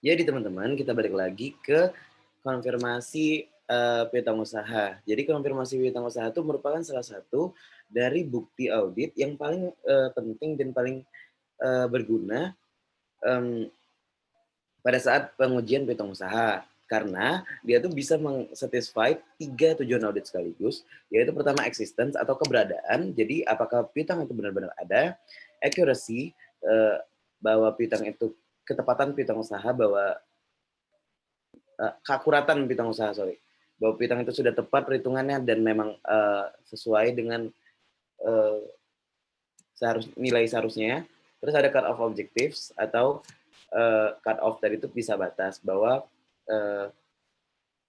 Jadi teman-teman, kita balik lagi ke konfirmasi piutang usaha. Jadi konfirmasi piutang usaha itu merupakan salah satu dari bukti audit yang paling penting dan paling berguna em, pada saat pengujian piutang usaha. Karena dia tuh bisa mengsatisfy 3 tujuan audit sekaligus, yaitu pertama existence atau keberadaan, jadi apakah piutang itu benar-benar ada, accuracy, bahwa piutang itu ketepatan piutang usaha, bahwa keakuratan piutang usaha, sorry, bahwa piutang itu sudah tepat perhitungannya dan memang sesuai dengan eh, nilai seharusnya. Terus ada cut off objectives atau cut off tadi itu bisa batas bahwa eh,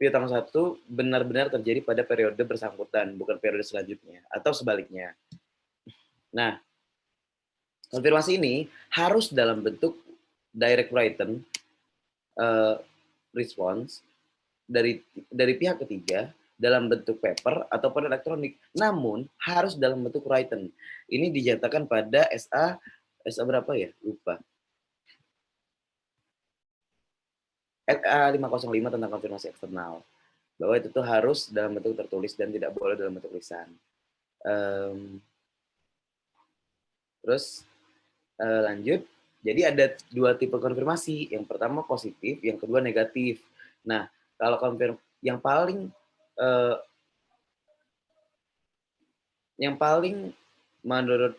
piutang usaha itu benar-benar terjadi pada periode bersangkutan, bukan periode selanjutnya atau sebaliknya. Nah, konfirmasi ini harus dalam bentuk direct written response dari pihak ketiga dalam bentuk paper ataupun elektronik, namun harus dalam bentuk written. Ini dinyatakan pada SA berapa ya? Lupa. SA 505 tentang konfirmasi eksternal. Bahwa itu tuh harus dalam bentuk tertulis dan tidak boleh dalam bentuk lisan. Terus lanjut. Jadi ada dua tipe konfirmasi. Yang pertama positif, yang kedua negatif. Nah, kalau yang paling eh, yang paling menurut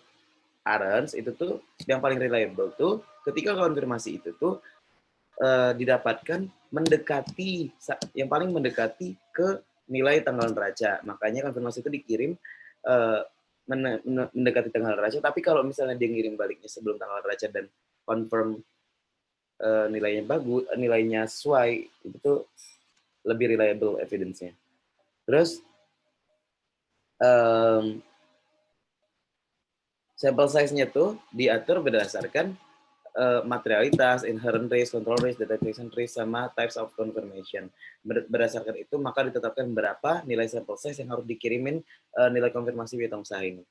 Arens itu tuh yang paling reliable tuh ketika konfirmasi itu tuh didapatkan mendekati yang paling mendekati ke nilai tanggal neraca. Makanya konfirmasi itu dikirim uh, mendekati tanggal neraca. Tapi kalau misalnya dia ngirim baliknya sebelum tanggal neraca dan confirm nilainya bagus, nilainya sesuai, itu tuh lebih reliable evidence-nya. Terus sampel size-nya tuh diatur berdasarkan materialitas, inherent risk, control risk, detection risk, sama types of confirmation. Berdasarkan itu, maka ditetapkan berapa nilai sampel size yang harus dikirimin nilai konfirmasi piutang usaha ini.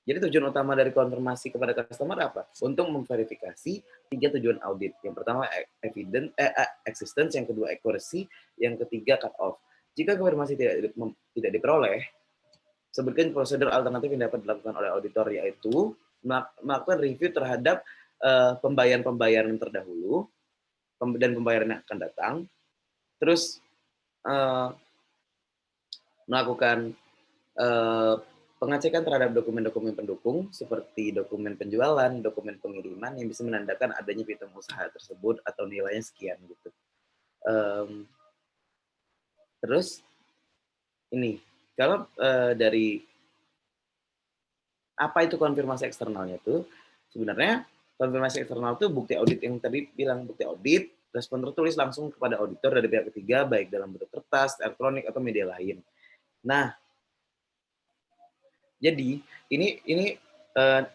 Jadi tujuan utama dari konfirmasi kepada customer apa? Untuk memverifikasi 3 tujuan audit. Yang pertama existence, yang kedua accuracy, yang ketiga cut off. Jika konfirmasi tidak diperoleh, sebutkan prosedur alternatif yang dapat dilakukan oleh auditor, yaitu melakukan review terhadap pembayaran-pembayaran terdahulu dan pembayaran yang akan datang, terus melakukan pengecekan terhadap dokumen-dokumen pendukung seperti dokumen penjualan, dokumen pengiriman yang bisa menandakan adanya piutang usaha tersebut atau nilainya sekian gitu. Terus ini kalau dari apa itu konfirmasi eksternalnya itu sebenarnya konfirmasi eksternal itu bukti audit yang tadi bilang, bukti audit respon tertulis langsung kepada auditor dari pihak ketiga baik dalam bentuk kertas, elektronik atau media lain. Nah, jadi ini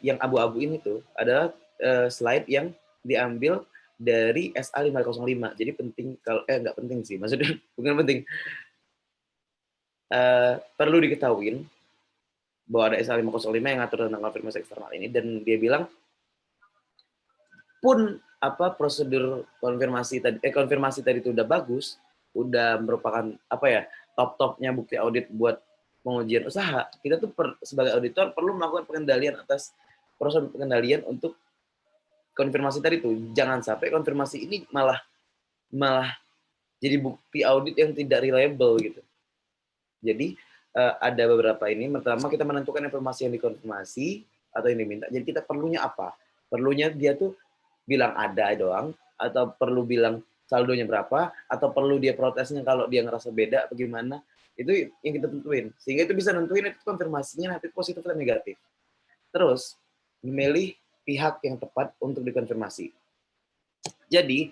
yang abu-abu ini tuh adalah slide yang diambil dari SA 505. Jadi penting kalau nggak penting sih, maksudnya bukan penting. Perlu diketahui bahwa ada SA 505 yang ngatur tentang konfirmasi eksternal ini, dan dia bilang pun apa prosedur konfirmasi tadi itu udah bagus, udah merupakan apa ya top-topnya bukti audit buat pengujian usaha, kita tuh sebagai auditor perlu melakukan pengendalian atas proses pengendalian untuk konfirmasi tadi tuh. Jangan sampai konfirmasi ini malah jadi bukti audit yang tidak reliable gitu. Jadi ada beberapa ini. Pertama, kita menentukan informasi yang dikonfirmasi atau yang diminta. Jadi kita perlunya apa? Perlunya dia tuh bilang ada doang, atau perlu bilang saldonya berapa, atau perlu dia protesnya kalau dia ngerasa beda apa gimana. Itu yang kita tentuin. Sehingga itu bisa nentuin itu konfirmasinya nanti positif atau negatif. Terus, memilih pihak yang tepat untuk dikonfirmasi. Jadi,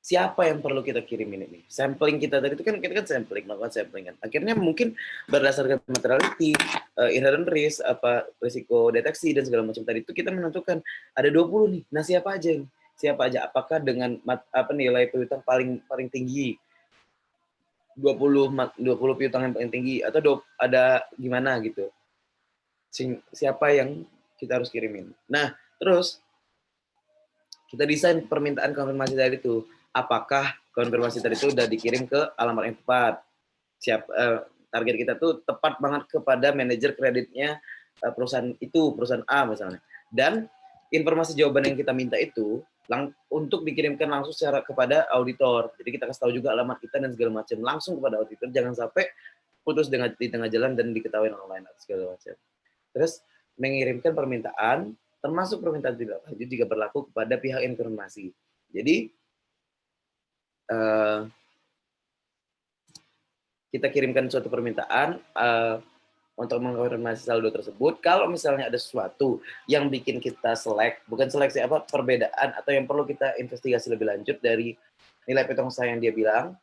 siapa yang perlu kita kirimin ini? Sampling kita tadi itu kan kita kan sampling, melakukan sampling kan. Akhirnya mungkin berdasarkan materiality, inherent risk, apa risiko deteksi dan segala macam tadi itu kita menentukan ada 20 nih. Nah, siapa aja ini? Siapa aja? Apakah dengan apa nilai piutang paling tinggi? 20 piutang yang paling tinggi atau ada gimana gitu. Siapa yang kita harus kirimin. Nah, terus kita desain permintaan konfirmasi tadi itu. Apakah konfirmasi tadi itu udah dikirim ke alamat yang tepat? Target kita tuh tepat banget kepada manajer kreditnya perusahaan itu, perusahaan A misalnya. Dan informasi jawaban yang kita minta itu untuk dikirimkan langsung secara kepada auditor. Jadi kita kasih tahu juga alamat kita dan segala macam langsung kepada auditor. Jangan sampai putus di tengah jalan dan diketahui online atau segala macam. Terus mengirimkan permintaan, termasuk permintaan tidak lanjut jika berlaku kepada pihak informasi. Jadi kita kirimkan suatu permintaan untuk mengkonfirmasi saldo tersebut. Kalau misalnya ada sesuatu yang bikin kita bukan seleksi apa, perbedaan atau yang perlu kita investigasi lebih lanjut dari nilai piutang usaha yang dia bilang,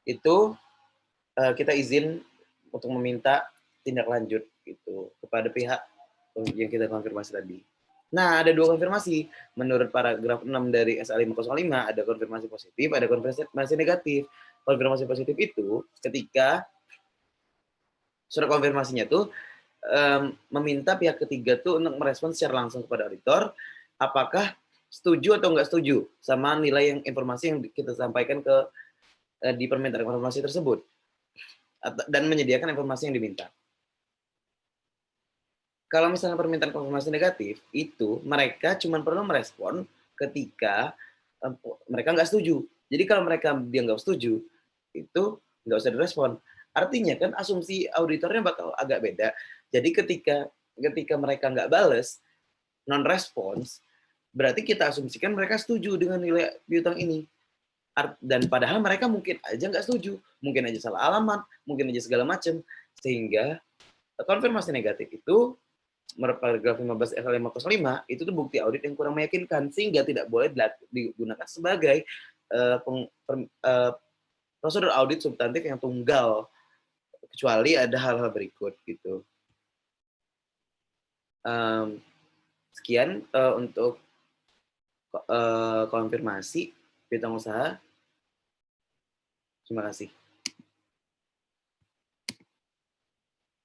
itu kita izin untuk meminta tindak lanjut gitu kepada pihak yang kita konfirmasi tadi. Nah, ada 2 konfirmasi. Menurut paragraf 6 dari SA 505, ada konfirmasi positif, ada konfirmasi negatif. Konfirmasi positif itu ketika surat konfirmasinya tuh meminta pihak ketiga tuh untuk merespon secara langsung kepada auditor, apakah setuju atau enggak setuju sama nilai yang informasi yang kita sampaikan di permintaan konfirmasi tersebut, dan menyediakan informasi yang diminta. Kalau misalnya permintaan konfirmasi negatif, itu mereka cuma perlu merespon ketika mereka nggak setuju. Jadi kalau dia nggak setuju, itu nggak usah direspon. Artinya kan asumsi auditornya bakal agak beda. Jadi ketika mereka nggak bales, non-respons, berarti kita asumsikan mereka setuju dengan nilai piutang ini. Dan padahal mereka mungkin aja nggak setuju, mungkin aja salah alamat, mungkin aja segala macam. Sehingga konfirmasi negatif itu menurut paragraf 15 FL 505 itu tuh bukti audit yang kurang meyakinkan, sehingga tidak boleh digunakan sebagai prosedur audit substantif yang tunggal, kecuali ada hal-hal berikut gitu. Sekian untuk konfirmasi piutang usaha. Terima kasih.